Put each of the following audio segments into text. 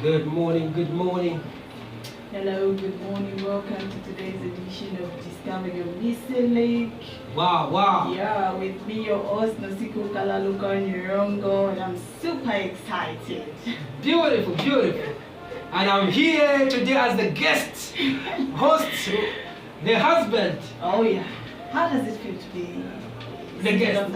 Good morning, good morning. Hello, good morning. Welcome to today's edition of Discover Your Missing Link. Wow. Yeah, with me, your host, Nosiku Kalaluka Nyirongo, and I'm super excited. Beautiful. And I'm here today as the guest host, the husband. Oh, yeah. How does it feel to be The guest.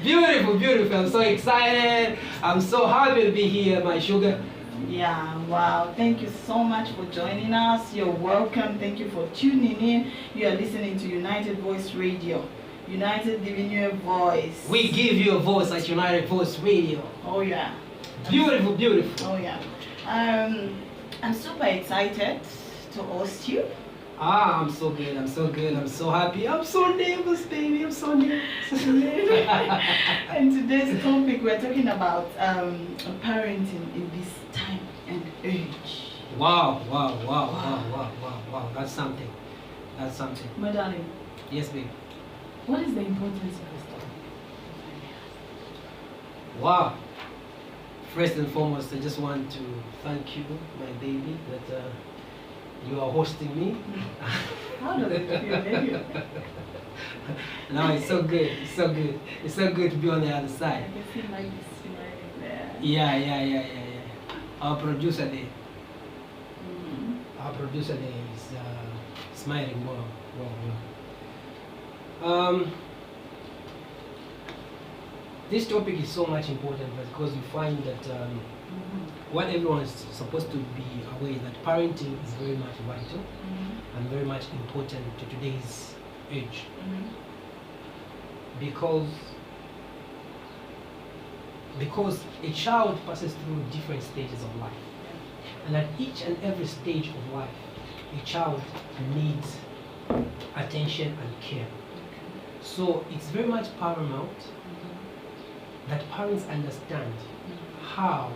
Beautiful. I'm so excited. I'm so happy to be here, my sugar. Yeah, wow. Thank you so much for joining us. You're welcome. Thank you for tuning in. You are listening to United Voice Radio. United giving you a voice. We give you a voice at United Voice Radio. Oh, yeah. Beautiful. Oh, yeah. I'm super excited to host you. I'm so good. I'm so happy. I'm so nervous, baby. I'm so nervous. And today's topic, we're talking about parenting in this time and age. Wow. That's something. My darling, Yes, baby. what is the importance of this topic? Wow. First and foremost, I just want to thank you, my baby, that you are hosting me. How does it feel, baby? No, it's so good. It's so good to be on the other I side. can see like this smiling there. Yeah. Our producer there. Mhm. Our producer there is smiling more. This topic is so much important because you find that what everyone is supposed to be aware that parenting is very much vital and very much important to today's age, because a child passes through different stages of life, and at each and every stage of life a child needs attention and care. So it's very much paramount that parents understand how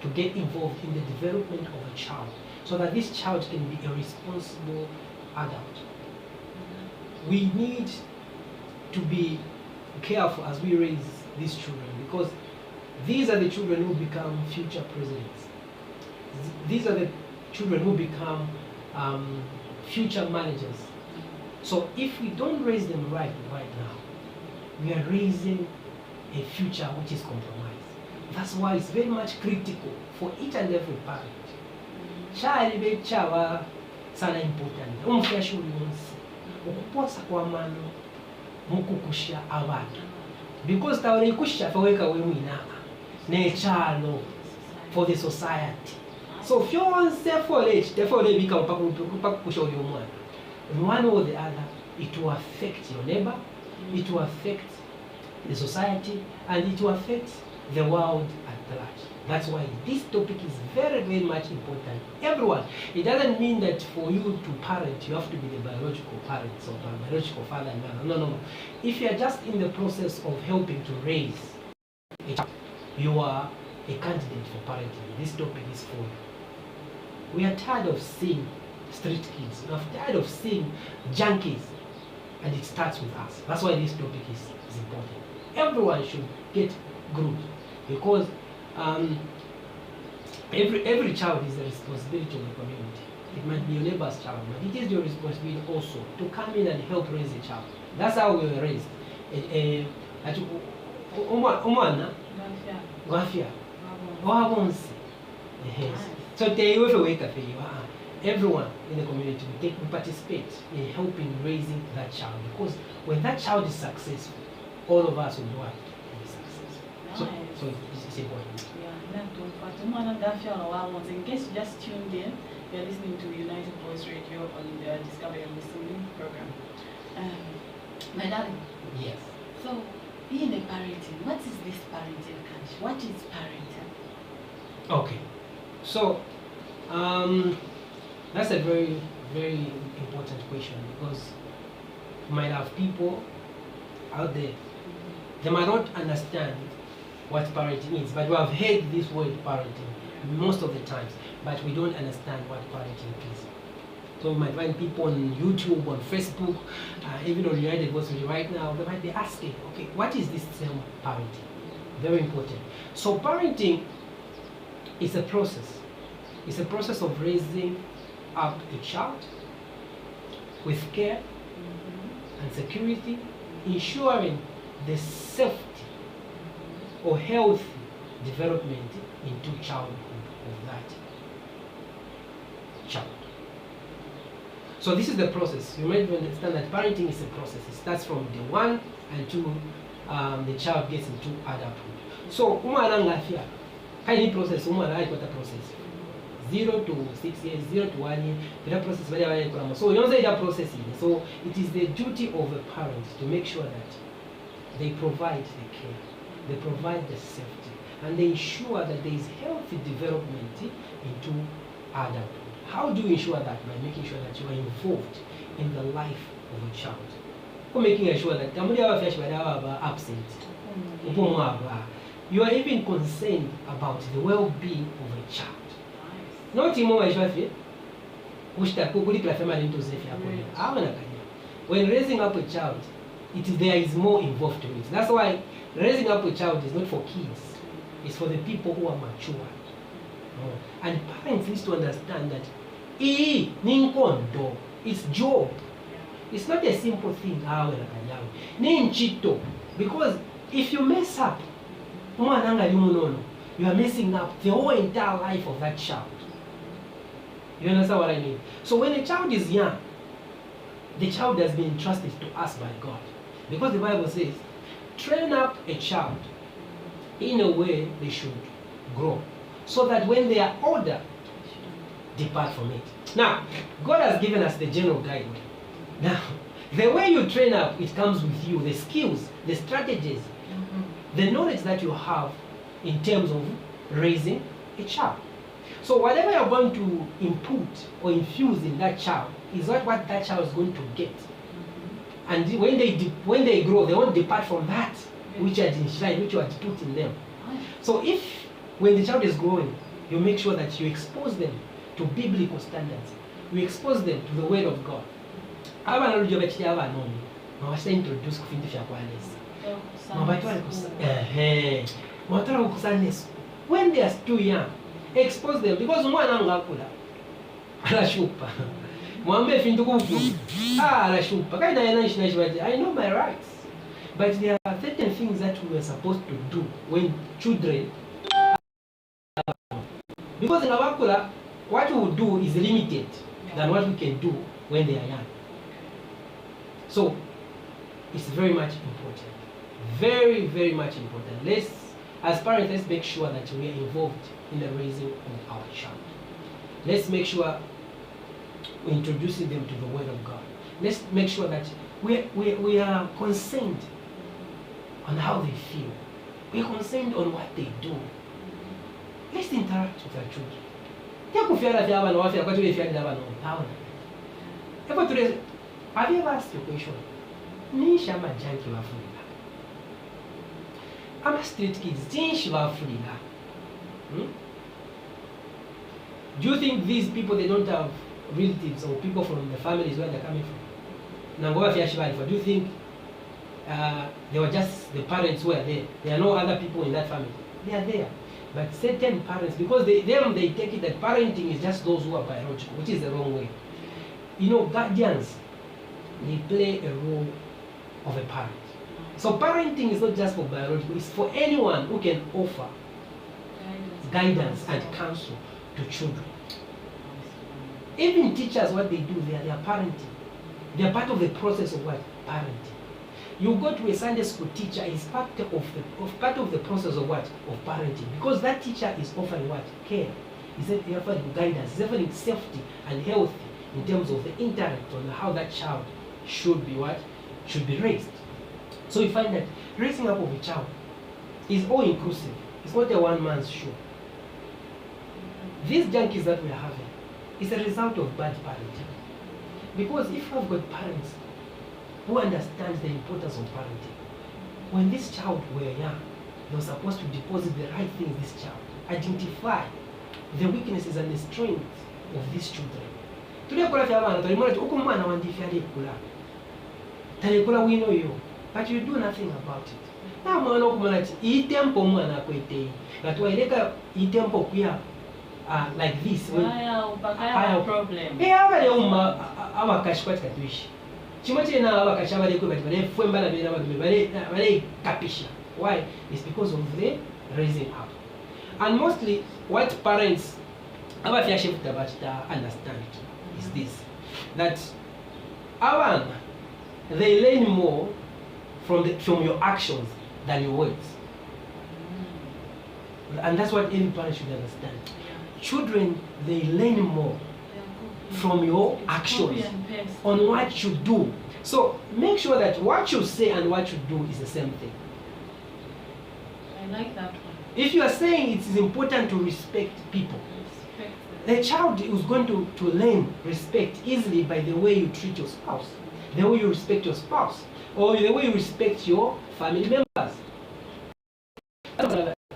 to get involved in the development of a child so that this child can be a responsible adult. We need to be careful as we raise these children, because these are the children who become future presidents. These are the children who become future managers. So if we don't raise them right now, we are raising a future which is compromised. That's why it's very much critical for each and every parent. Child be chawa sana important. Umfresh uliwonsi. Ukuposa kwa mano mukukusha abantu. Because tawari kusha faweka we mwina. Ne chalo for the society. So if you want for age, therefore they become pakukusha uliwomwana. One or the other, it will affect your neighbor, it will affect the society, and it will affect the world at large. That's why this topic is very much important. Everyone. It doesn't mean that for you to parent, you have to be the biological parents or biological father and mother. No. If you are just in the process of helping to raise a child, you are a candidate for parenting. This topic is for you. We are tired of seeing street kids. We are tired of seeing junkies. And it starts with us. That's why this topic is important. Everyone should get groomed, because every child is a responsibility of the community. It might be your neighbor's child, but it is your responsibility also to come in and help raise a child. That's how we were raised. So everyone in the community will participate in helping raising that child, because when that child is successful, all of us will know how to be successful. So it's important. In case you just tuned in, you're listening to United Voice Radio on the Discover Your Missing Link program. My darling. Yes. So, being a parenting, what is this parenting, Kanch? What is parenting? Okay. So, that's a very important question, because you might have people out there, they might not understand what parenting is, but we have heard this word parenting most of the times, but we don't understand what parenting is. So we might find people on YouTube, on Facebook, even on United Voice right now, they might be asking, okay, what is this term parenting? Very important. So parenting is a process. It's a process of raising up a child with care and security, ensuring the safety or healthy development into childhood of that child. So this is the process. You might understand that parenting is a process. It starts from day one until the child gets into adulthood. So umwana ngafia kaini process umwana ayikwata process 0 to 6 years, 0 to 1 year, that process very very important. So you know that process is. So it is the duty of a parent to make sure that they provide the care, they provide the safety, and they ensure that there is healthy development into adulthood. How do you ensure that? By making sure that you are involved in the life of a child. Or making sure that absent. You are even concerned about the well-being of a child. Not when raising up a child, there is more involved to it. That's why raising up a child is not for kids. It's for the people who are mature. And parents need to understand that it's job. It's not a simple thing. Because if you mess up, you are messing up the whole entire life of that child. You understand what I mean? So when a child is young, the child has been entrusted to us by God. Because the Bible says, train up a child in a way they should grow, so that when they are older, depart from it. Now, God has given us the general guideline. Now, the way you train up, it comes with you, the skills, the strategies, the knowledge that you have in terms of raising a child. So whatever you're going to input or infuse in that child is not what that child is going to get. And when they grow, they won't depart from that which you had enshrined, which you had put in them. So if when the child is growing, you make sure that you expose them to biblical standards. You expose them to the word of God. When they are still young, expose them, because umwana ngakula alashupa mwambe fintu kuvu alashupa kaina yana I know my rights, but there are certain things that we are supposed to do when children because in Awakula, what we will do is limited than what we can do when they are young. So it's very much important. Very, very much important. As parents, let's make sure that we are involved in the raising of our child. Let's make sure we're introducing them to the Word of God. Let's make sure that we are concerned on how they feel. We are concerned on what they do. Let's interact with our children. Have you ever asked your question? I'm a street kids. Do you think these people, they don't have relatives or people from the families where they're coming from? Do you think they were just the parents who are there? There are no other people in that family. They are there. But certain parents, because they take it that parenting is just those who are biological, which is the wrong way. You know, guardians, they play a role of a parent. So parenting is not just for biological, it's for anyone who can offer guidance and counsel to children. Even teachers, what they do, they are parenting. They are part of the process of what? Parenting. You go to a Sunday school teacher, is part of the process of what? Of parenting. Because that teacher is offering what? Care. He's offering guidance. He's offering safety and health in terms of the intellect on how that child should be what? Should be raised. So you find that raising up of a child is all inclusive. It's not a one-man's show. These junkies that we are having is a result of bad parenting. Because if you've got parents who understand the importance of parenting, when this child were young, they were supposed to deposit the right thing in this child, identify the weaknesses and the strengths of these children. But you do nothing about it. na mwana okumana ati iyi tempo omwana akwete nga twaireka iyi tempo kuya like this abaleoma abakashi kwati katwishi chimwe chena abakashi abalekwe bati balefwe mbala bera bale kapisha. Why? It's because of the raising up. And mostly what parents understand is this, that they learn more from your actions than your words. And that's what every parent should understand. Children, they learn more from your actions on what you do. So make sure that what you say and what you do is the same thing. I like that one. If you are saying it is important to respect people, the child is going to learn respect easily by the way you treat your spouse, the way you respect your spouse, or the way you respect your family members.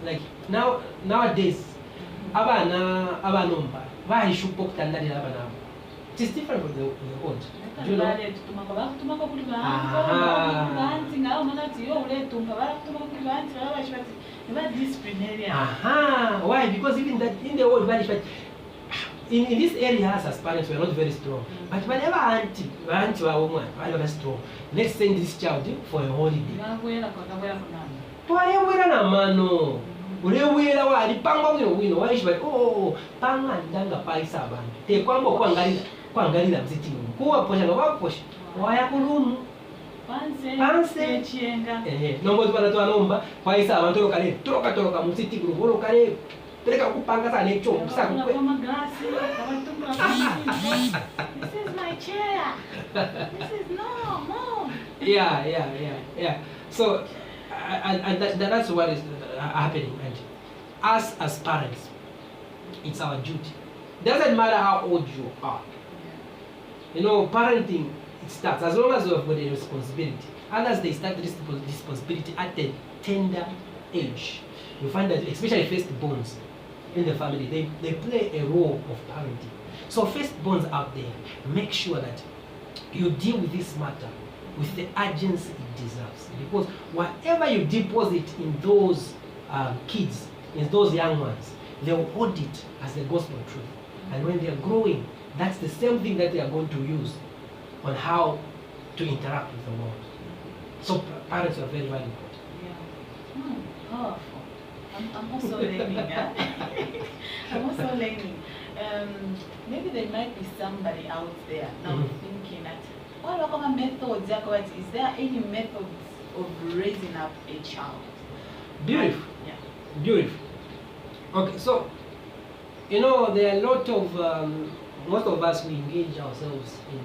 Like nowadays, it is different from the old. Do you know? Why? Because even that in the old in these areas as parents we are not very strong. But whenever auntie or woman are very strong, let's send this child for a holiday. Ulewera wali pangwa wino waishwa panga ndanga paisa abantu tekwamba kwangalira mziti kuwa posha ngabaposha waya kulumu panse chienga nombo twana nomba paisa abantu toroka mziti guru kale pereka kupanga sana echo kusaka kwa maglasi abatumba this is my chair, this is no mom. Yeah. So and that's what is happening. And us as parents, it's our duty. Doesn't matter how old you are. You know, parenting, it starts as long as you have got a responsibility. Others, they start this responsibility at a tender age. You find that especially firstborns in the family, they play a role of parenting. So firstborns out there, make sure that you deal with this matter with the urgency it deserves, because whatever you deposit in those kids, in those young ones, they will hold it as the gospel truth. And when they are growing, that's the same thing that they are going to use on how to interact with the world. So parents are very, very important. Yeah. Powerful. I'm also learning. I'm also learning. Maybe there might be somebody out there now thinking that, what are methods? Is there any methods of raising up a child? Beautiful. Yeah. Beautiful. Okay, so you know there are a lot of most of us, we engage ourselves in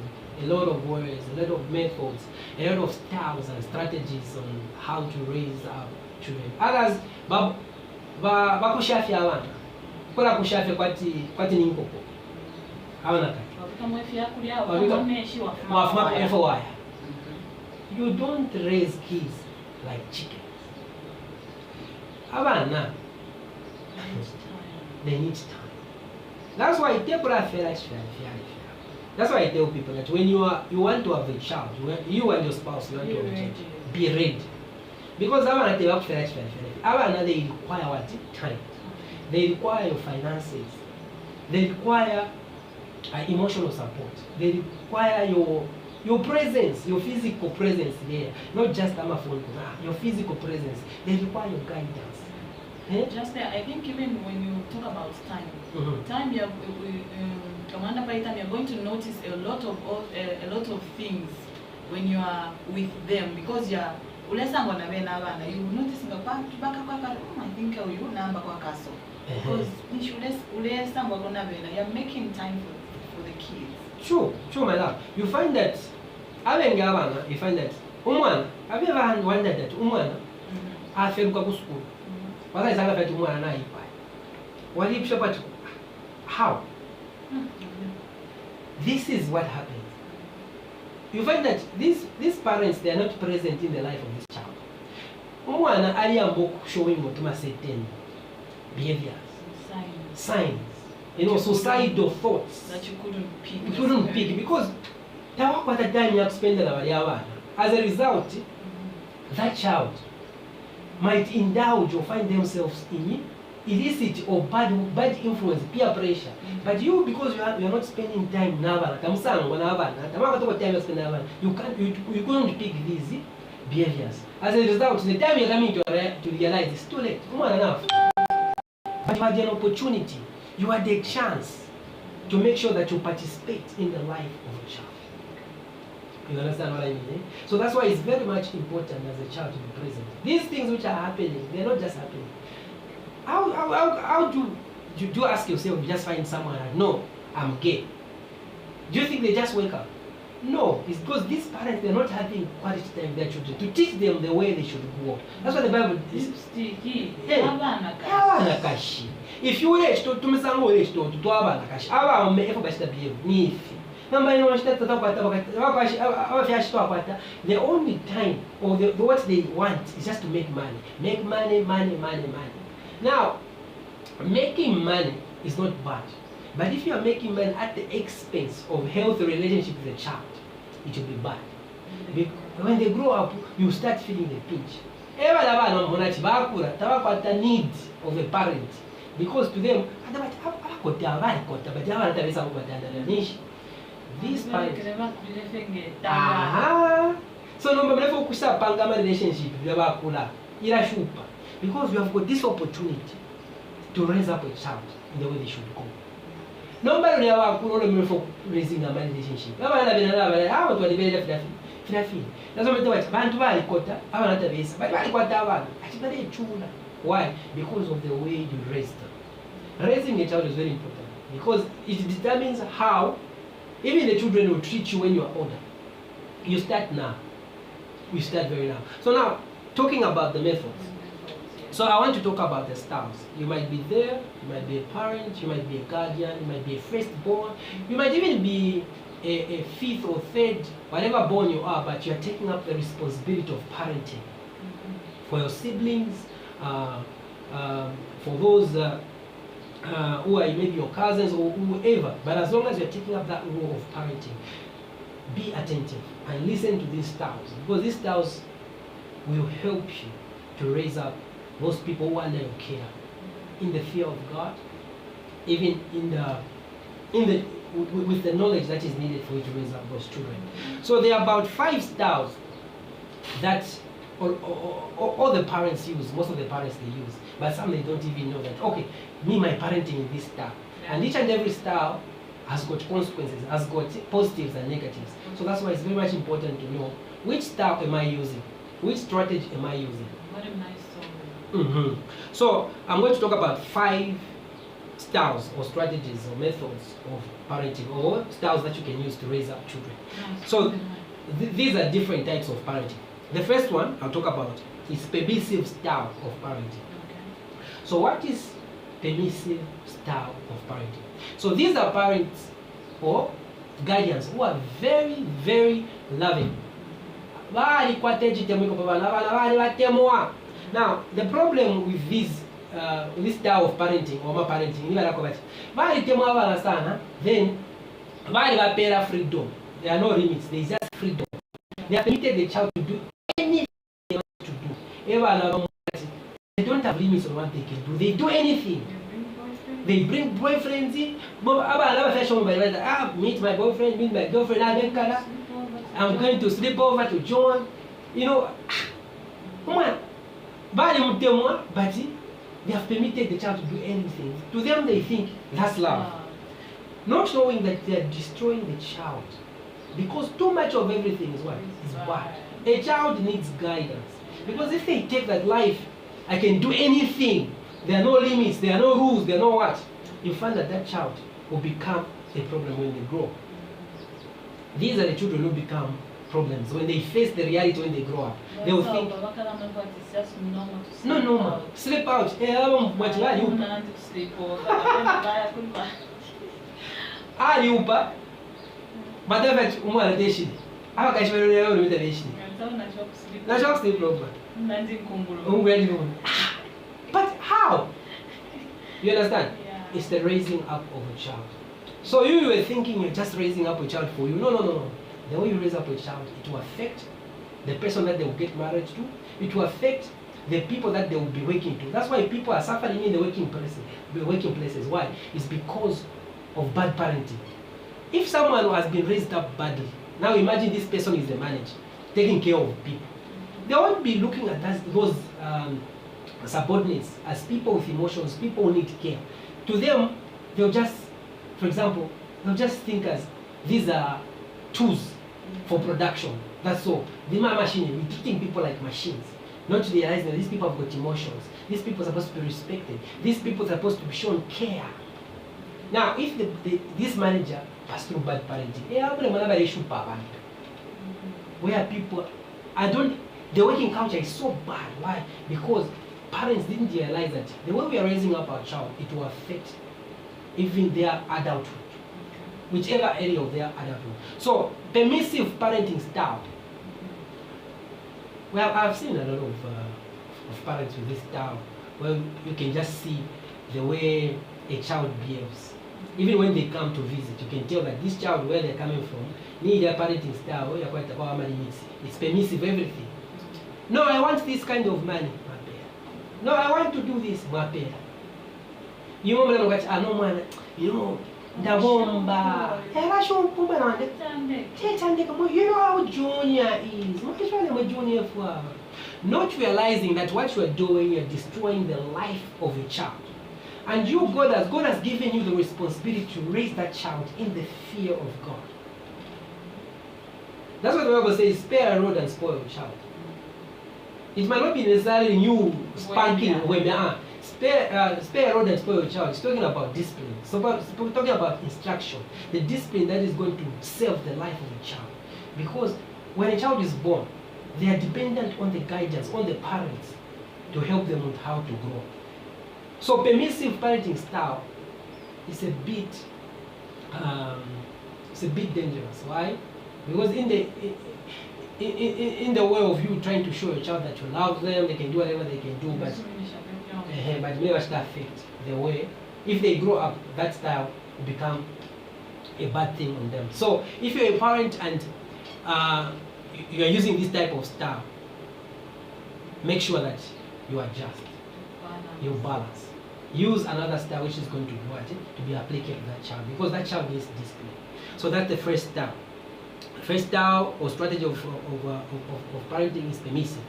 a lot of ways, a lot of methods, a lot of styles and strategies on how to raise our children. Others bakushafya abana kola kushafya kwati ninkoko abana kati you don't raise kids like chickens. Abana, they need time. That's why that's why I tell people that when you want to have a child, you and your spouse, you want to have a child, be ready. Because abana they require what? Time. They require your finances. They require emotional support. They require your presence, your physical presence there. Not just phone, your physical presence. They require your guidance. Just there, I think even when you talk about time, time you're going to notice a lot of things when you are with them, because you notice I think you number because you're making time for the kids. True, my love. You find that you find that have you ever wondered that school? How? This is what happens. You find that these parents, they are not present in the life of this child. Showing certain behaviors, signs, suicidal thoughts that you couldn't pick. You couldn't pick because as a result, that child might indulge or find themselves in illicit or bad influence, peer pressure. But you, because you're not spending time n'abana, kamusango n'abana, tamaka time you spend n'abana, you couldn't pick these behaviors. As a result, the time you're coming to realize it's too late. Come on enough. But you had an opportunity, you had a chance to make sure that you participate in the life of a child. You understand what I mean? Eh? So that's why it's very much important as a child to be present. These things which are happening, they're not just happening. How do you ask yourself, you just find someone and no, I'm gay? Do you think they just wake up? No, it's because these parents, they're not having quality time with their children to teach them the way they should grow. That's what the Bible is. If you wish to misango wish to abana kashi, aba me efo bashita behave ni ifi. Namba ino bashita takwata, the only time or what they want is just to make money. Make money. Now, making money is not bad. But if you are making money at the expense of healthy relationship with the child, it will be bad. When they grow up, you start feeling the pinch. The need of a parent. Because to them, these parents. So no relationship because you have got this opportunity to raise up a child in the way they should go. Nobody never for raising a relationship. That's what why? Because of the way you raise them. Raising a child is very important because it determines how even the children will treat you when you are older. You start now. We start very now. So now, talking about the methods. So I want to talk about the styles. You might be there, you might be a parent, you might be a guardian, you might be a firstborn, you might even be a fifth or third, whatever born you are, but you are taking up the responsibility of parenting for your siblings, for those who are maybe your cousins or whoever. But as long as you're taking up that role of parenting, be attentive and listen to these styles, because these styles will help you to raise up those people who are under your care in the fear of God, even with the knowledge that is needed for you to raise up those children. So there are about 5 styles that all the parents use, most of the parents they use, but some they don't even know that, okay, my parenting in this style. And each and every style has got consequences, has got positives and negatives. So that's why it's very much important to know which style am I using, which strategy am I using. What a nice story. So I'm going to talk about 5 styles or strategies or methods of parenting, or styles that you can use to raise up children. Nice. So these are different types of parenting. The first one I'll talk about is permissive style of parenting. Okay. So what is permissive style of parenting? So these are parents or guardians who are very, very loving. Now, the problem with this style of parenting or parenting, then freedom. There are no limits. There is just freedom. They have permitted the child to do anything they want to do. They don't have limits on what they can do. They do anything. They bring boyfriends in. Meet my boyfriend, meet my girlfriend. I'm going to sleep over to John. You know, but they have permitted the child to do anything. To them, they think that's love. Not knowing that they are destroying the child. Because too much of everything is what? Is bad. A child needs guidance. Because if they take that life, I can do anything, there are no limits, there are no rules, there are no what, you find that that child will become a problem when they grow. These are the children who become problems when they face the reality when they grow up. They will think, it's just normal to sleep no, normal. Sleep out. sleep over. But that's umwana deshi. Aba kashimero leo ni deshi. Na shock sleep over. But how? You understand? Yeah. It's the raising up of a child. So you were thinking you're just raising up a child for you. No. The way you raise up a child, it will affect the person that they will get married to. It will affect the people that they will be working to. That's why people are suffering in the working places. Why? It's because of bad parenting. If someone has been raised up badly, now imagine this person is the manager, taking care of people. They won't be looking at those subordinates as people with emotions, people who need care. To them, they'll just, for example, they'll just think as these are tools for production. That's all. The machine, we're treating people like machines. Not realizing that these people have got emotions. These people are supposed to be respected. These people are supposed to be shown care. Now, if this manager passed through bad parenting, where people, the working culture is so bad. Why? Because parents didn't realize that the way we are raising up our child, it will affect even their adulthood, whichever area of their adulthood. So, permissive parenting style. Well, I've seen a lot of parents with this style where you can just see the way a child behaves. Even when they come to visit, you can tell that this child, where they're coming from, need their parenting style, it's permissive, everything. No, I want this kind of money, my parent. No, I want to do this, my parent. You know, Ndabomba. You know how junior is. Junior for. Not realizing that what you are doing, you're destroying the life of a child. And you, God has given you the responsibility to raise that child in the fear of God. That's what the Bible says, spare a rod and spoil a child. It might not be necessarily you spanking when they are. Spare a rod and spoil a child. It's talking about discipline. So we're talking about instruction. The discipline that is going to save the life of a child. Because when a child is born, they are dependent on the guidance, on the parents to help them with how to grow. So permissive parenting style is a bit dangerous. Why? Because in the way of you trying to show your child that you love them, they can do whatever they can do, but never should affect the way. If they grow up, that style will become a bad thing on them. So if you're a parent and you are using this type of style, make sure that you adjust, you balance. Use another style which is going to be what? To be applicable to that child, because that child needs discipline. So that's the first style. First style or strategy of parenting is permissive.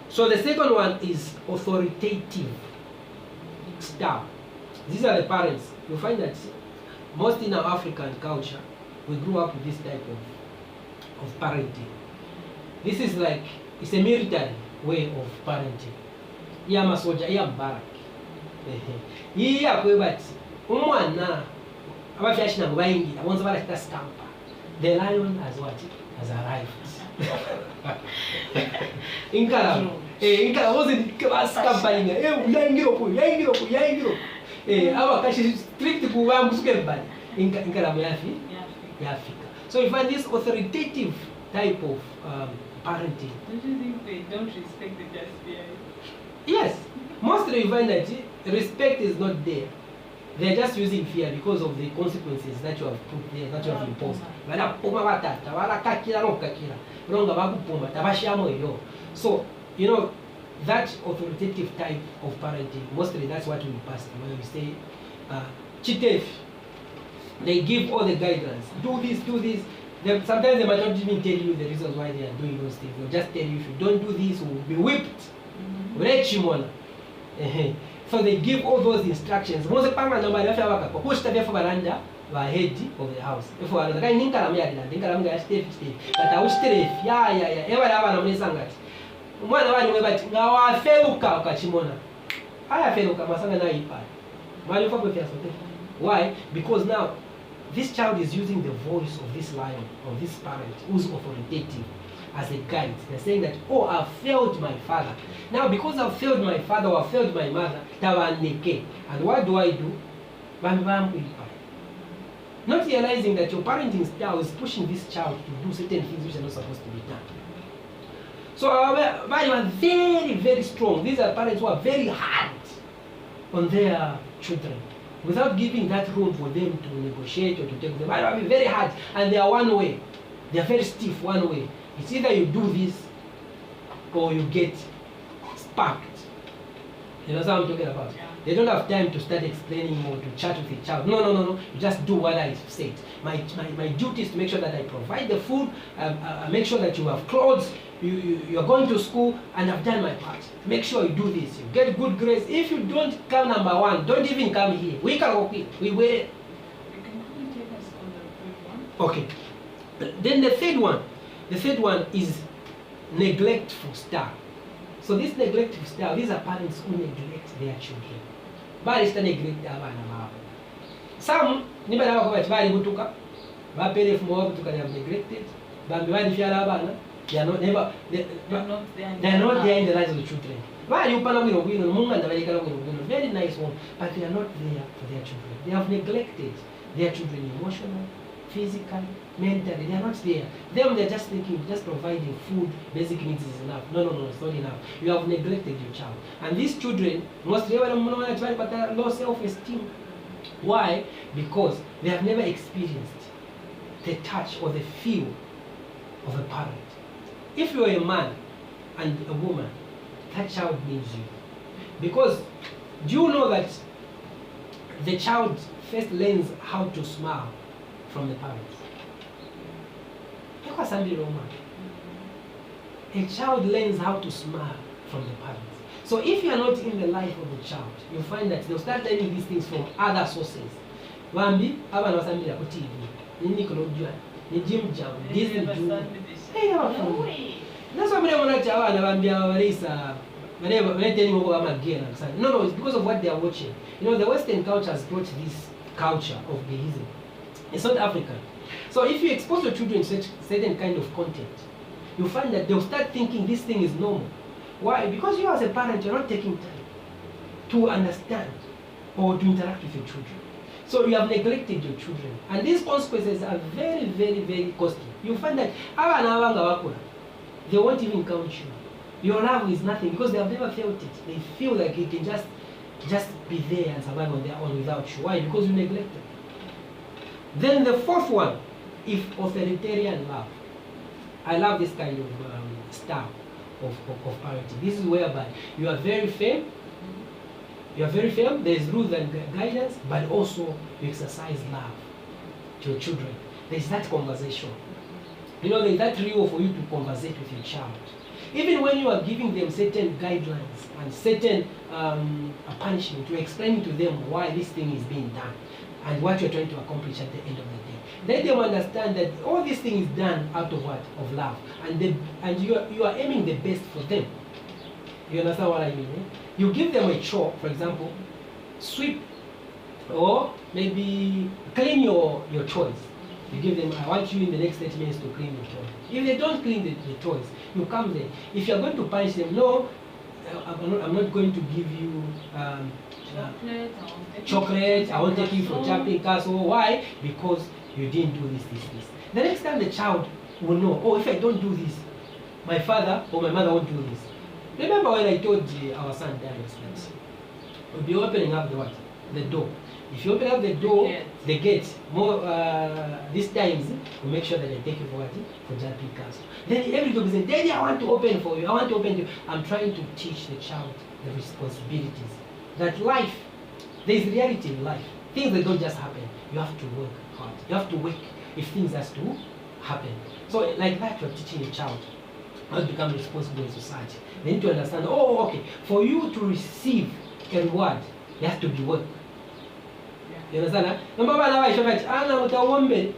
So the second one is authoritative style. These are the parents. You find that most in our African culture, we grew up with this type of parenting. This is like, it's a military way of parenting. Yeah, masoja, yeah, barak. Yeah, but umwana abafyashina mubayingi abonza balakita stampa. The lion has what? Has arrived. Inkara wasn't scamping. Yangiro. Abakashi strict kuwambuskebali. Inkara muyafi. Yafika. So you find this authoritative type of parenting. Don't you think they don't respect the just fear? Yes. Mostly you find that respect is not there. They're just using fear because of the consequences that you have put there, that you have imposed. So, you know, that authoritative type of parenting, mostly that's what we pass when we say, Chitef, they give all the guidance. Do this. Sometimes they might not even tell you the reasons why they are doing those things. They'll just tell you, if you don't do this, you will be whipped. So they give all those instructions. Most of the time, nobody has ever pushed the veranda by head of the house. If I was like, I think I'm going to stay. But I was still, yeah. Ever have an amazing sangat. One of them, but now I feel Kachimona. I feel Kamasanga. Why? Because now this child is using the voice of this lion, of this parent, who's authoritative, as a guide. They're saying that, oh, I've failed my father. Now, because I've failed my father or I've failed my mother, and what do? Not realizing that your parenting style is pushing this child to do certain things which are not supposed to be done. So, they are very, very strong. These are parents who are very hard on their children, without giving that room for them to negotiate or to take them. They are very hard, and they are one way. They are very stiff one way. It's either you do this or you get sparked. You know what I'm talking about? Yeah. They don't have time to start explaining or to chat with the child. No. You just do what I said. My duty is to make sure that I provide the food, I make sure that you have clothes, you're going to school, and I've done my part. Make sure you do this. You get good grades. If you don't come number one, don't even come here. We can walk in. We wait. You can probably take us on the third one. Okay. Then the third one is neglectful style. So this neglectful style, these are parents who neglect their children. Barista neglect abana babo. Some niba nabo kwa bali butuka, bapere fumo butuka they have neglected. Bambi bali fyala abana, they are not there in the lives of the children. Bali upana bwino bwino munga ndabaleka bwino bwino. Very nice one, but they are not there for their children. They have neglected their children emotionally, physically, mentally. They are not there. They're just thinking, just providing food, basic needs is enough. No, it's not enough. You have neglected your child. And these children, mostly low self-esteem. Why? Because they have never experienced the touch or the feel of a parent. If you're a man and a woman, that child needs you. Because do you know that the child first learns how to smile from the parents? A child learns how to smile from the parents. So if you are not in the life of the child, you'll find that they'll start learning these things from other sources. Bambi, abana basambira ku TV, ni Nickelodeon, ni Jim Jam, Disney Junior. That's why abana bambia barisa, they're telling me about again. No, it's because of what they are watching. You know, the Western culture has brought this culture of deism. It's not African. So if you expose your children to certain kind of content, you find that they'll start thinking this thing is normal. Why? Because you as a parent, you're not taking time to understand or to interact with your children. So you have neglected your children. And these consequences are very, very, very costly. You find that they won't even count you. Your love is nothing because they have never felt it. They feel like they can just be there and survive on their own without you. Why? Because you neglect them. Then the fourth one is authoritarian love. I love this kind of style of parenting. This is whereby you are very firm. You are very firm. There is rules and guidance, but also you exercise love to your children. There is that conversation. You know, there is that rule for you to conversate with your child. Even when you are giving them certain guidelines and certain punishment, you're explaining to them why this thing is being done and what you're trying to accomplish at the end of the day. Let them understand that all this thing is done out of what? Of love. And you are aiming the best for them. You understand what I mean? Eh? You give them a chore, for example, sweep or maybe clean your toys. You give them, I want you in the next 30 minutes to clean your toys. If they don't clean the toys, you come there. If you're going to punish them, no, I'm not going to give you chocolate, I won't take you for jumping castle. Why? Because you didn't do this. The next time the child will know, oh, if I don't do this, my father or my mother won't do this. Remember when I told our son Darius that we'll be opening up the door. If you open up the door, the gate, more these times, we make sure that I take you for what? For jumping castle. Then every dog says, Daddy, I want to open for you. I want to open to you. I'm trying to teach the child the responsibilities. That life, there is reality in life. Things that don't just happen. You have to work hard. You have to work if things has to happen. So like that, you're teaching a child how to become responsible in society. They need to understand, oh, okay, for you to receive a reward, there has to be work. You understand? Number one, I show that Anna with a woman.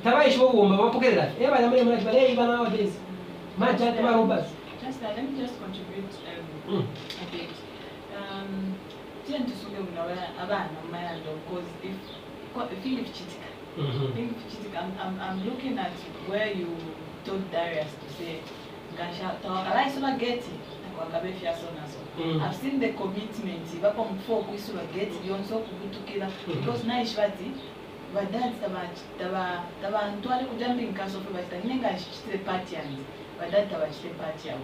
Tabai show woman, what pocket that? Ever the money like Balay nowadays. My chat about just let me just contribute a bit. Tend to sort of abana because I'm looking at where you told Darius to say I've seen the commitment because now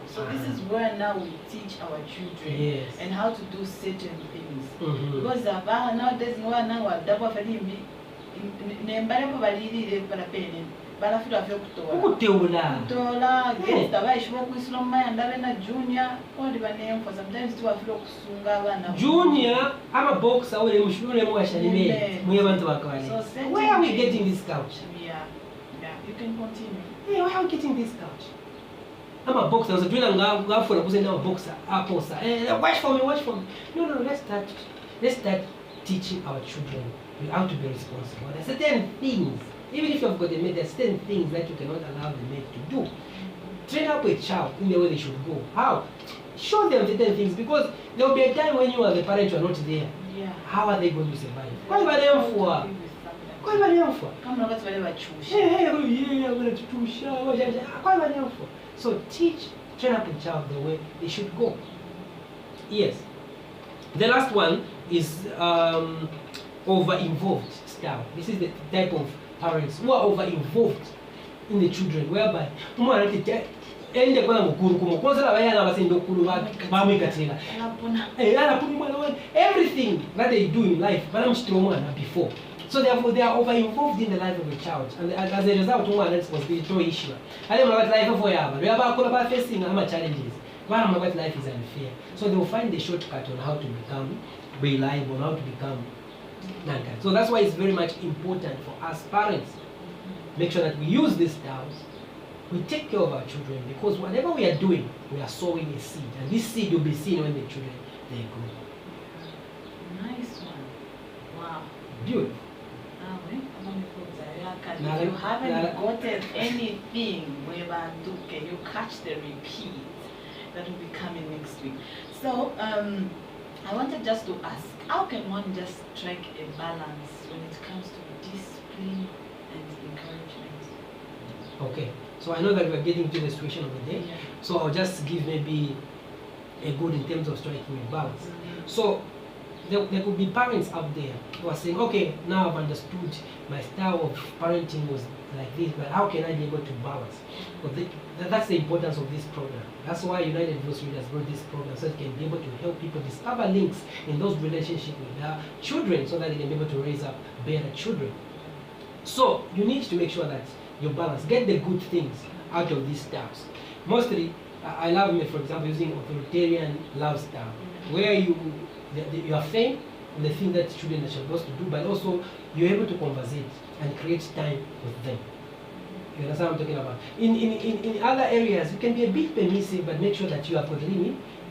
so this is where now we teach our children and how to do certain things. Because nowadays no one now double balafira afya okutola okuteula guest abayishiba okwisula omumaya ndabe na junior oli banemfa sometimes tubafira okusunga abaana junior amaboxer ule mushule mwashalime mwe bantu bakawale. Where are we getting this couch? Yeah, you can continue. Hey, where are we getting this couch? Amaboxer uzajuna ngafuna kusenda amaboxer aposa. Watch for me. No, let's start teaching our children how to be responsible. There are certain things, even if you've got a maid, there are certain things that you cannot allow the maid to do. Train up a child in the way they should go. How? Show them certain things, because there will be a time when you as a parent are not there. Yeah. How are they going to survive? So train up a child the way they should go. Yes. The last one is over-involved style. This is the type of parents who are over-involved in the children, whereby everything that they do in life before. So therefore they are over-involved in the life of a child, and as a result, one responsibility issue. I don't know what life for you. We are facing challenges. What life is unfair. So they will find the shortcut on how to become reliable, on how to become mankind. So that's why it's very much important for us parents, make sure that we use these styles, we take care of our children, because whatever we are doing, we are sowing a seed, and this seed will be seen when the children they grow. Nice one. Wow. Beautiful. If you haven't gotten anything, you catch the repeat. That will be coming next week. So I wanted just to ask, how can one just strike a balance when it comes to discipline and encouragement? Okay, so I know that we are getting to the situation of the day, so I'll just give maybe a good in terms of striking a balance. So there could be parents out there who are saying, okay, now I've understood my style of parenting was like this, but how can I be able to balance? But that's the importance of this program. That's why United Voice Readers brought this program, so it can be able to help people discover links in those relationships with their children, so that they can be able to raise up better children. So you need to make sure that you balance, get the good things out of these styles. Mostly, I love me, for example, using authoritarian love style, where you are firm on the thing that children are supposed to do, but also you're able to conversate and create time with them. You understand what I'm talking about? In other areas, you can be a bit permissive, but make sure that you have got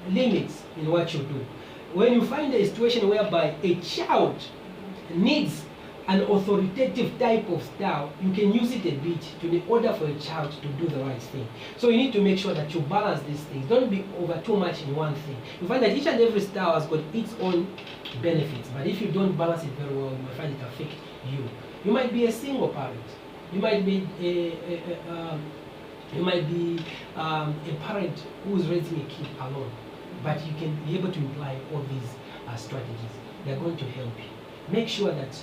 limits in what you do. When you find a situation whereby a child needs an authoritative type of style, you can use it a bit in order for a child to do the right thing. So you need to make sure that you balance these things. Don't be over too much in one thing. You find that each and every style has got its own benefits, but if you don't balance it very well, you might find it affect you. You might be a single parent. You might be a parent who is raising a kid alone, but you can be able to imply all these strategies. They are going to help you. Make sure that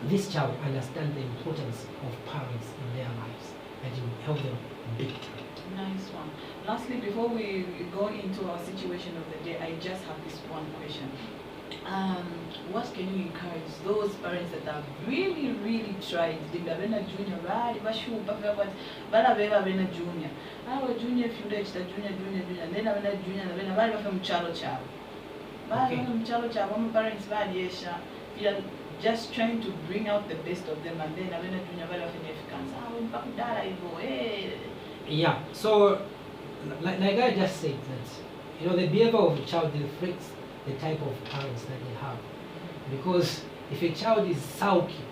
this child understands the importance of parents in their lives, and you help them big time. Nice one. Lastly, before we go into our situation of the day, I just have this one question. What can you encourage those parents that have really tried? Junior, just trying to bring out the best of them, and then yeah, so like I just said, that the behavior of a child reflects the type of parents that they have. Because if a child is sulky,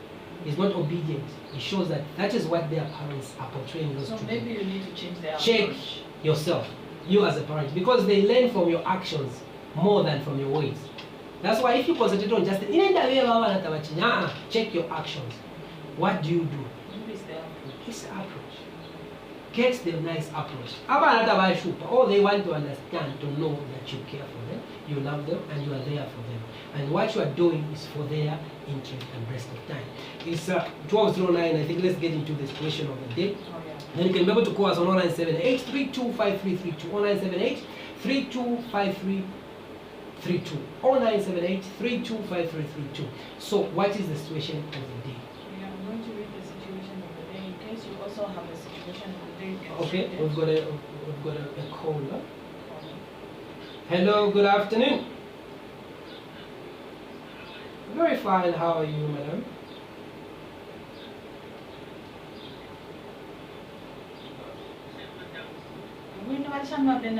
is not obedient, it shows that is what their parents are portraying those children. So maybe you need to change their Check approach. yourself, you as a parent, because they learn from your actions more than from your words. That's why if you concentrate on just check your actions. What do you do? It's the approach. Get the nice approach. All they want to understand, to know that you care for them, you love them, and you are there for them. And what you are doing is for their interest and rest of time. It's 12:09. I think let's get into this question of the day. Oh, yeah. Then you can be able to call us on 0978 325332. 0978 325332. 0978 325332. So what is the situation of the day? I'm going to read the situation of the day in case you situation of the day. Okay, we've got a caller. Hello, good afternoon. Very fine. How are you, madam? We know what I'm not doing.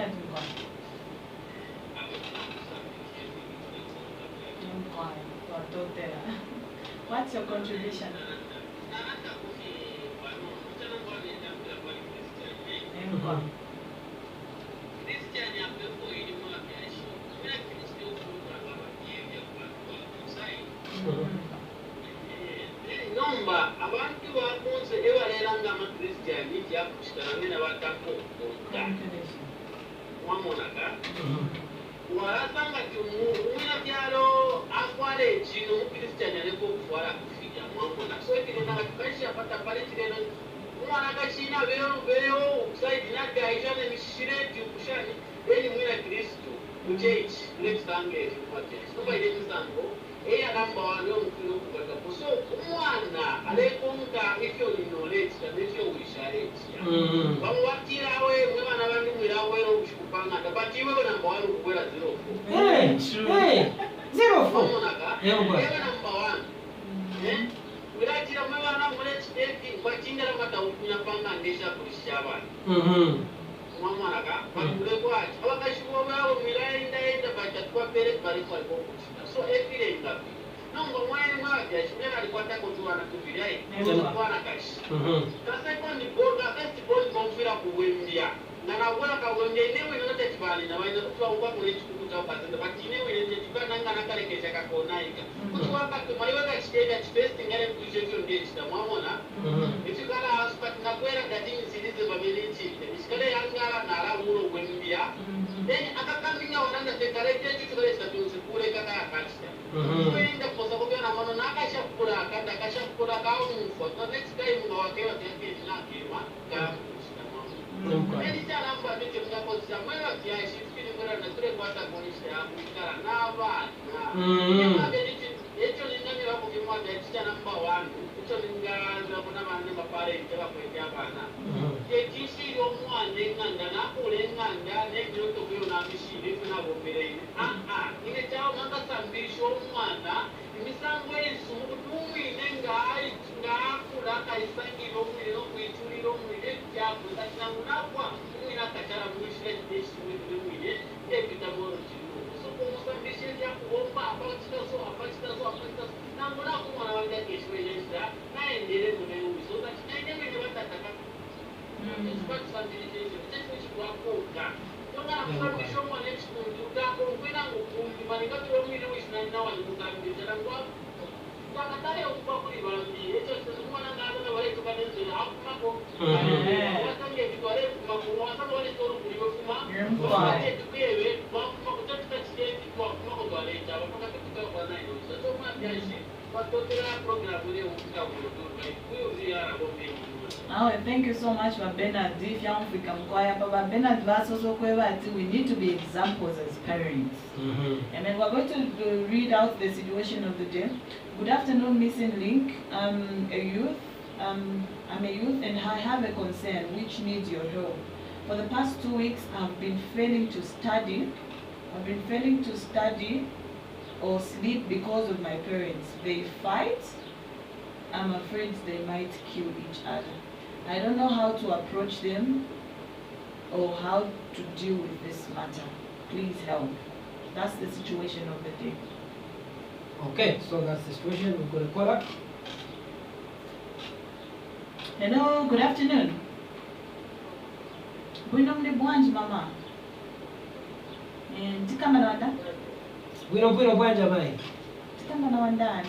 What's your contribution? Nomba abantu bakunze ebalera nga amakristiani tyakukikanamena batako okunta mwamonaga warasanga ti umwina byalo akwala ekino omukristiani aleka okutwala kufiira mwamona so ekirena nga tukashapata pale kireno umwana kachina beewo okusaidi nagaija nemishire ti okushani eni mwina kristo muchechi nekisangeezo kwateso nobaire emisango eyagamba wali omukiro okugataku so omwana alekonga ekyolinoletya nekyowulisha letya bamubakirawe mwe bana bandi mwiraweera okukikupanganda batiwewe namba wani okukwera 04 ebe namba wani wirakira mwe bana mulekiteki bakingala matawukunyapanga ndeshakulisha abana mwamwanaka bakulekwaki abakashibobawo mwirayendaenda bachatwapere balekwalikokukita so efirenga nongo mwaene mwabyashimera alikwatako tuwana tuvirai kwana kashi kasekondi boga first born konfira kuwembya nanawola kawembya inewe note kibali na waina kutwa kule chikukuta ukazenda but inewe nje kibana ngana kalekesha kakonaika kutwa maliweka chitenda chifesti ngale kuichecho ndechita mwamona ichikala aspat nakwera datini silize babelichi ichikala yangala nala ulo wembya then akakambinya wananda tekarete chikale statunzi kule kaka yakachita kuenda kosa kubyana mano nakashakula akanda kashakula kaumfo so next time ngawakewa teketi nakema ka Many times I'm going to go somewhere else. I should feel good and the three quarter police have Nava. Actually, none of you want that number one. It's only never party, never put Javana. Yet you see your one, then and an apple and then you to be on a machine if you have a million. In a town, under some visual one, in some ways, moving and guys, Nakulaka is thinking of me, we don't need Japan. Nakwa mwina kachara mwishile deshi mwine epita moro chiru so komusa mbishile ya kuomba apachita so nangona kumwana wanda keshwe yesha naendele mune so that naendele mune watataka it's something just which wakoka noma mfamisho mwana chikundu kako kwina ngokumbi manika twomile wishina nawa ngukambira ngwa Takatare ukubakuri bambi echo mwana ngana wale tukanenzera akumako wasange bitware kumakuru wasange wale toro kuliwe kuma wale tukwewe bakuma kutatuka chitenti kwa kuma kutwale chaba kama tuka kwa nayo so mwa byashi batotera program ile ukika kurutuka kuyo ziyara bombe. Oh, thank you so much for Bernard. If young African choir, Baba Bernard was also we need to be examples as parents. And then we're going to read out the situation of the day. Good afternoon, Missing Link. I'm a youth and I have a concern which needs your help. For the past 2 weeks, I've been failing to study. Or sleep because of my parents. They fight. I'm afraid they might kill each other. I don't know how to approach them or how to deal with this matter. Please help. That's the situation of the day. Okay, so that's the situation. We've got a caller. Hello, good afternoon. Bwino mne bwanji mama. Tikamba na wanda? Bwino bwanja mai. Tikamba na wandani.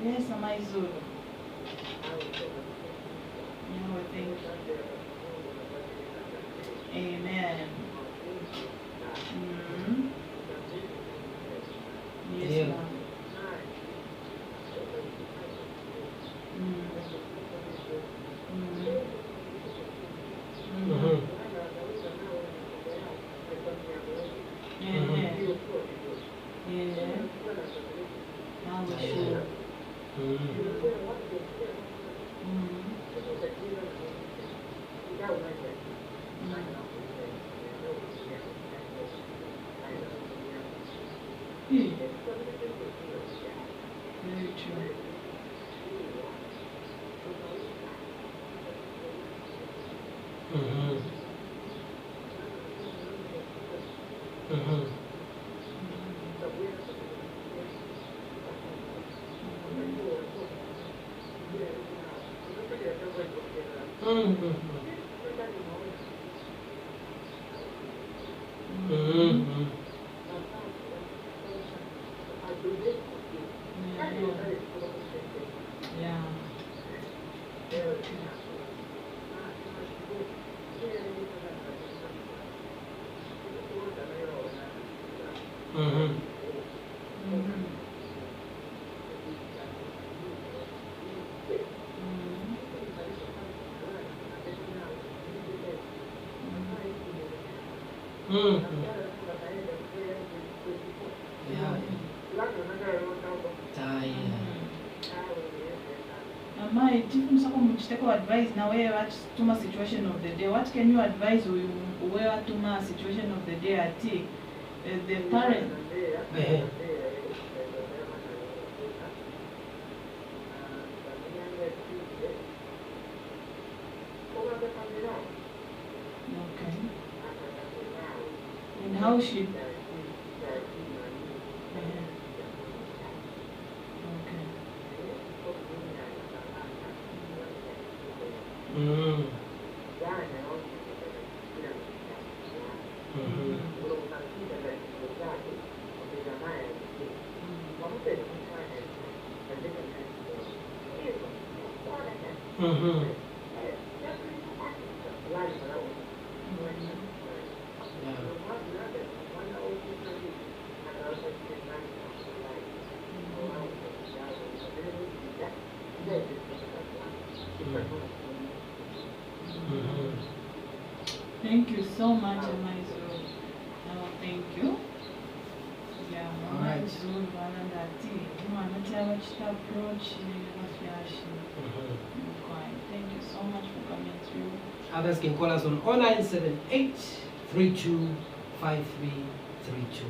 Yes, mama izulu. No, thank you. Amen. Yes, Yeah. ma'am. Hmm. Very true. Mm-hmm. Mm-hmm. Mm-hmm. Mm-hmm. Yeah. Mm-hmm. Mhm. Mm-hmm. Yeah. My different circumstantial advice now where what tuma situation of the day. What can you advise where tuma situation of the day at the parent? Yeah. Okay. And how should okay. Mm-hmm. Mm-hmm. Thank you so much, Amaizo. Thank you. Yeah, All right. Amaizo, Valandati. Approach. Thank you so much for coming through. Others can call us on 0978 325332.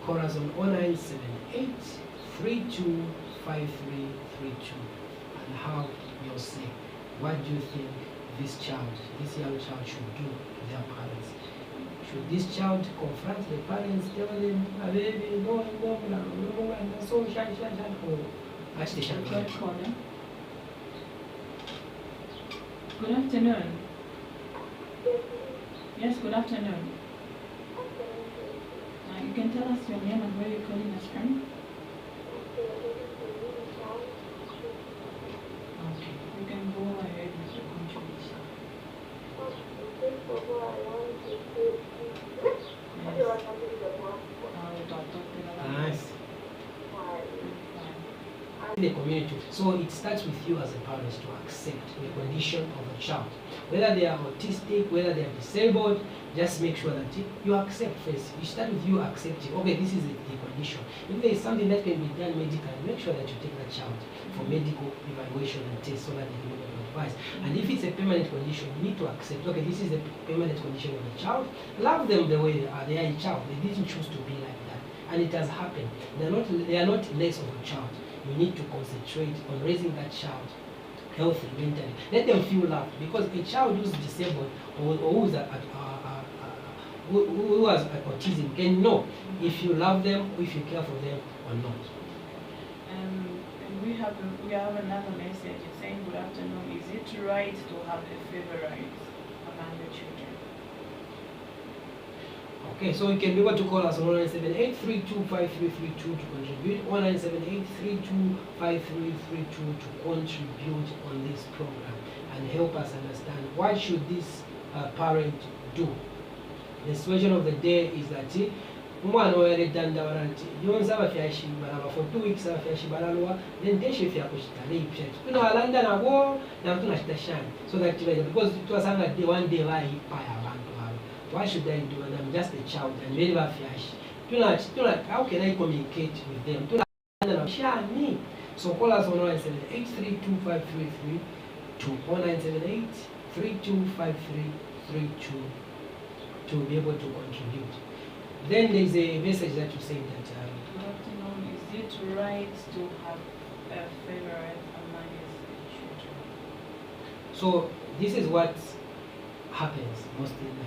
Call us on 0978 325332 and have your say. What do you think this young child should do to their parents? Should this child confront the parents, tell them, baby, no, and so shine, or actually shine? Good afternoon. Yes, good afternoon. You can tell us your name and where you're calling us from? Okay, you can go ahead with your contribution. Nice. The community. So it starts with you as a parent to accept the condition of a child. Whether they are autistic, whether they are disabled, just make sure that you accept first. You start with you accepting, okay, this is the condition. If there is something that can be done medically, make sure that you take that child for medical evaluation and test so that they can get advice. And if it's a permanent condition, you need to accept, okay, this is the permanent condition of the child. Love them the way they are. They are a child. They didn't choose to be like that. And it has happened. They are not less of a child. You need to concentrate on raising that child healthy mentally. Let them feel loved, because a child who's disabled or who has autism can know if you love them, if you care for them or not. And we have another message. It's saying, good afternoon. Is it right to have a favorite among the children? Okay, so you can be able to call us on 0978-325332 to contribute, 0978-325332 to contribute on this program and help us understand what should this parent do. The situation of the day is that umwana oyeredandawala nti yonza abafyashi balaba for 2 weeks abafyashi balalwa then teshe fyakushitale ipya tunawalanda nabo natunashitashani so that because twasanga one day bayipaya abantu abo. Why should I do? And I'm just a child and very flash. How can I communicate with them? So call us on 0978-325332 to 0978-325332 to be able to contribute. Then there is a message that you say that Good afternoon. Is it right to have a favorite among his children? so this is what happens most in the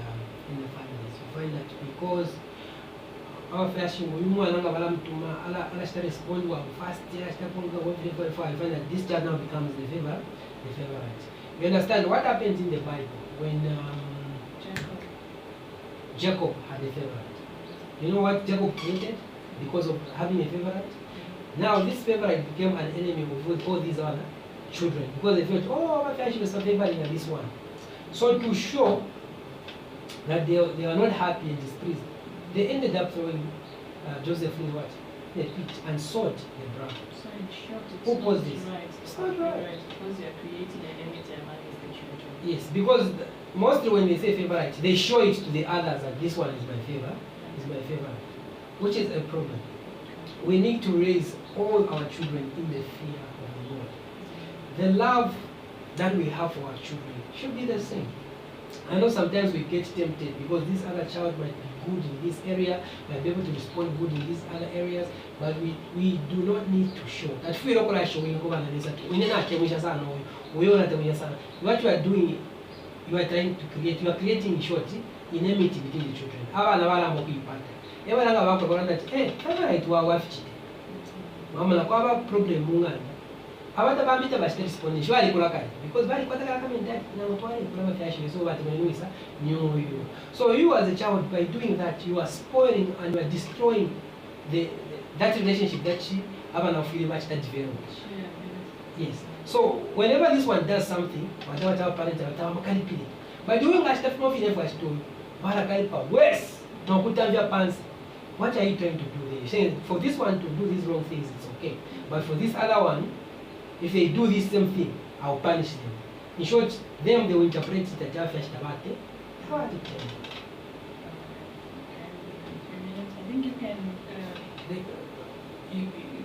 families. You find that because our fashion, we want to respond fast, you find that this child now becomes the favorite. You understand what happens in the Bible when Jacob had a favorite. You know what Jacob created because of having a favorite? Now this favorite became an enemy of all these other children because they felt, oh, my fashion is favoring this one. So to show that they are not happy and displeased, they ended up throwing Joseph in what? The pit and sold the brother. So in short, it's Who not was this? right. It's not right. Because you are creating an enmity among the children. Yes, because mostly when they say favorite, they show it to the others that this one is my favorite, which is a problem. We need to raise all our children in the fear of the Lord. The love that we have for our children should be the same. I know sometimes we get tempted because this other child might be good in this area, might be able to respond good in these other areas, but we do not need to show. That what you are doing, you are trying to create, you are creating in short enmity between the children. Problem abata bambita basiresponding shwali kulakali because bali kwataka kama ndani na mtwali kulama fashion so bati mwenuisa nyoyo. So you as a child, by doing that, you are spoiling and you are destroying that relationship that she abana feel much that development. Yes. So whenever this one does something, whatever our parents are makalipili. By doing that stuff no feel for story. Mara kalipa worse. No kutavya pants. What are you trying to do there? Saying for this one to do these wrong things, it's okay. But for this other one, if they do this same thing, I'll punish them. In short, they will interpret it as I think you can.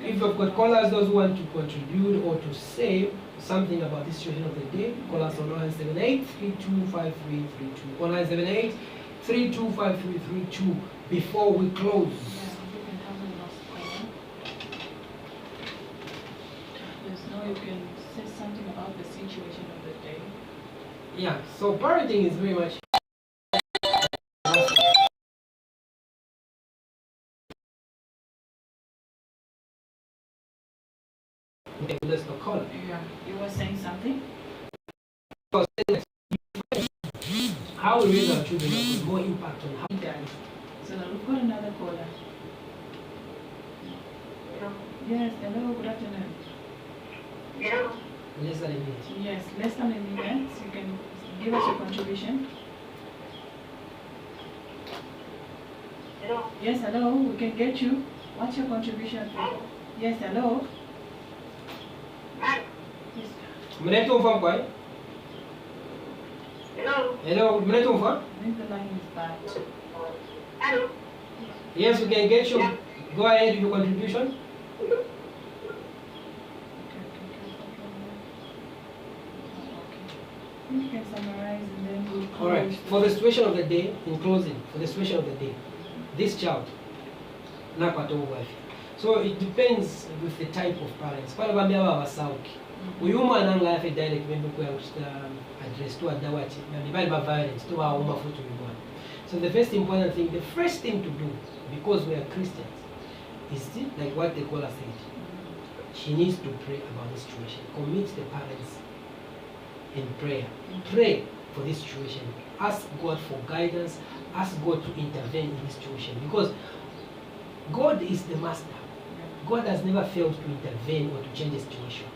If you've got callers, those who want to contribute or to say something about this situation of the day, call us on 978-325332. 978-325332 before we close. You can say something about the situation of the day. Yeah, so parenting is very much Yeah, you were saying something? How we raise our children has more impact on how So now we've got another caller. Yes, hello, good afternoon. less than a minute. Yes, less than a minute. You can give us your contribution. Hello. Yes, hello, we can get you. What's your contribution? Yes, hello. Yes. Mnetum from Kwai? Hello. Hello, Mnetum from? I think the line is bad. Hello. Yes, we can get you. Go ahead with your contribution. You can summarize and then we'll close. Alright, for the situation of the day, in closing, for the situation of the day, this child, so it depends with the type of parents. Uyu mwana nga yafe direct maybe kwa address to adawati na bali ba violence to our umma futu bwana. So the first important thing, the first thing to do, because we are Christians, is like what the caller said. She needs to pray about the situation. Commit the parents in prayer. Pray for this situation. Ask God for guidance. Ask God to intervene in this situation, because God is the master. God has never failed to intervene or to change the situation.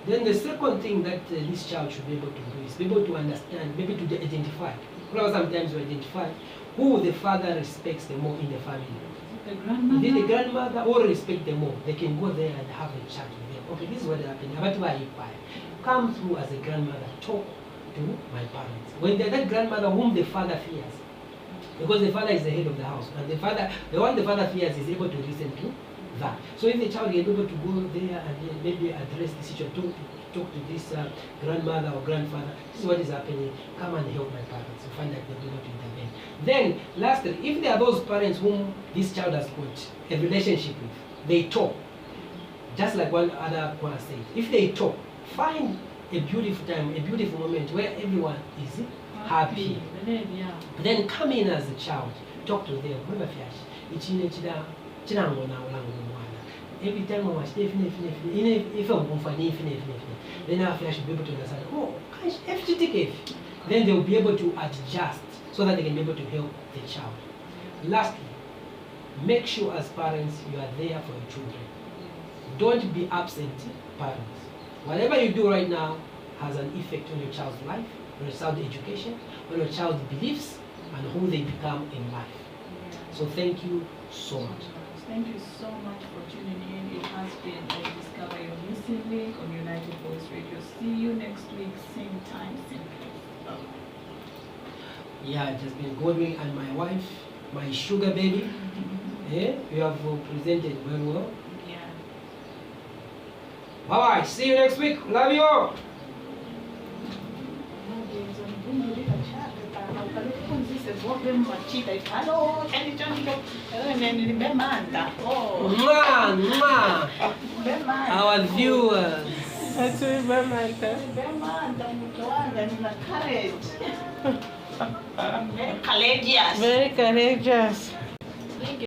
Then the second thing that this child should be able to do is be able to understand, maybe to identify. Sometimes we identify who the father respects the more in the family. The grandmother? If the grandmother or respect them more, they can go there and have a chat with them. Okay, this is what happened. Come through as a grandmother, talk to my parents. When that grandmother whom the father fears, because the father is the head of the house, and the one the father fears is able to listen to that. So if the child is able to go there and maybe address the situation, talk to this grandmother or grandfather. This is what is happening. Come and help my parents. You find that they're going to intervene. Then, lastly, if there are those parents whom this child has got a relationship with, they talk. Just like one other one said, if they talk, find a beautiful time, a beautiful moment where everyone is happy. Yeah. Then come in as a child, talk to them. Every time I was then I should be able to understand, oh, then they'll be able to adjust so that they can be able to help the child. Lastly, make sure as parents you are there for your children. Don't be absent parents. Whatever you do right now has an effect on your child's life, on your child's education, on your child's beliefs, and who they become in life. So thank you so much. Thank you so much for tuning in. It has been a Discover Your Missing Link on United Voice Radio. See you next week, same time, same place. Bye. Yeah, it has been Godwin and my wife, my sugar baby. Yeah, you have presented very well. Yeah. Bye bye. See you next week. Love you all. Our viewers. Very courageous. Very courageous.